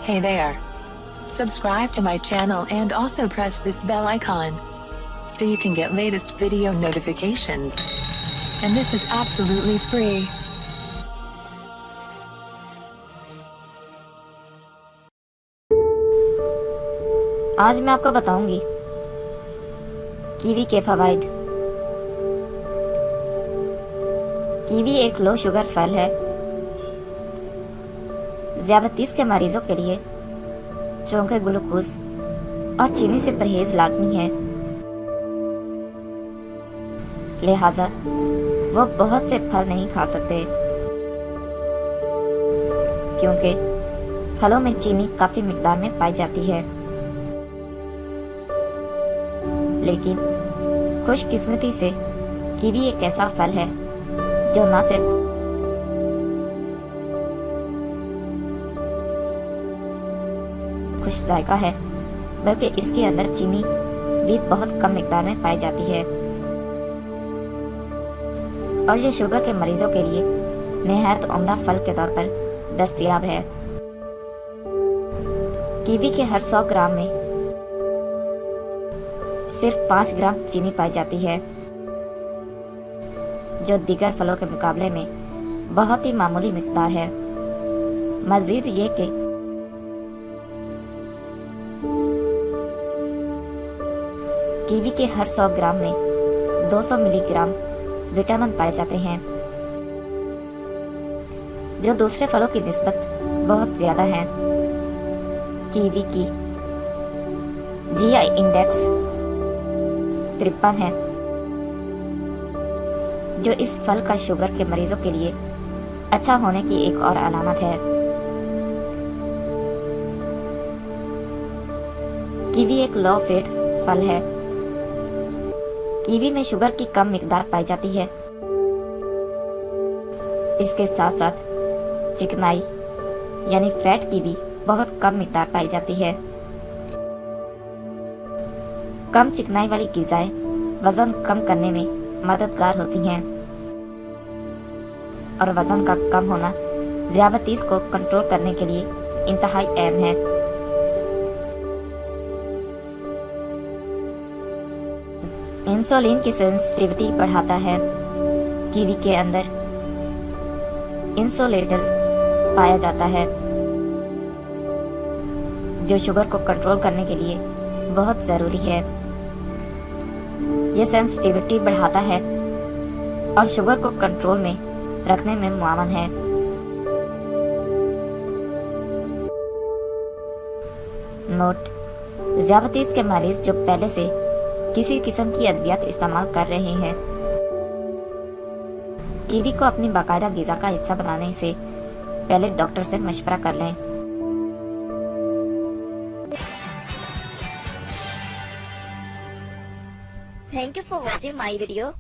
Hey there. Subscribe to my channel and also press this bell icon so you can get latest video notifications. And this is absolutely free. आज मैं आपको बताऊंगी kiwi के फवाइद। Kiwi एक low sugar फल है। ज़ियाबतीस के मरीजों के लिए चौंके ग्लूकोज और चीनी से परहेज लाजमी है, लिहाजा वो बहुत से फल नहीं खा सकते क्योंकि फलों में चीनी काफी मिकदार में पाई जाती है। लेकिन खुशकिस्मती से कीवी एक ऐसा फल है जो न सिर्फ खुश जायका है बल्कि इसके अंदर चीनी भी बहुत कम मिकदार में पाई जाती है और ये शुगर के मरीजों के लिए निहायत उम्दा फल के तौर पर दस्तयाब है। कीवी के हर 100 ग्राम में सिर्फ 5 ग्राम चीनी पाई जाती है, जो दीगर फलों के मुकाबले में बहुत ही मामूली मिकदार है। मजीद ये कि कीवी के हर 100 ग्राम में 200 मिलीग्राम विटामिन पाए जाते हैं, जो दूसरे फलों की निस्बत बहुत ज्यादा है। कीवी की जीआई इंडेक्स 53 है, जो इस फल का शुगर के मरीजों के लिए अच्छा होने की एक और अलामत है। कीवी एक लो फैट फल है। कीवी में शुगर की कम मिकदार पाई जाती है। इसके साथ साथ चिकनाई यानी फैट की भी बहुत कम मिकदार पाई जाती है। कम चिकनाई वाली ग़िज़ाएं वजन कम करने में मददगार होती हैं और वजन का कम होना ज़ियाबतीस को कंट्रोल करने के लिए इंतहाई अहम है। इंसुलिन की सेंसिटिविटी बढ़ाता है। कीवी के अंदर इंसुलेटल पाया जाता है, जो शुगर को कंट्रोल करने के लिए बहुत ज़रूरी है। यह सेंसिटिविटी बढ़ाता है और शुगर को कंट्रोल में रखने में मुआवन है। नोट: ज़ियाबतीस के मरीज जो पहले से किसी किस्म की अद्वियात इस्तेमाल कर रहे हैं, कीवी को अपनी बाकायदा ग़िज़ा का हिस्सा बनाने से पहले डॉक्टर से मशवरा कर लें। Thank you for watching my video.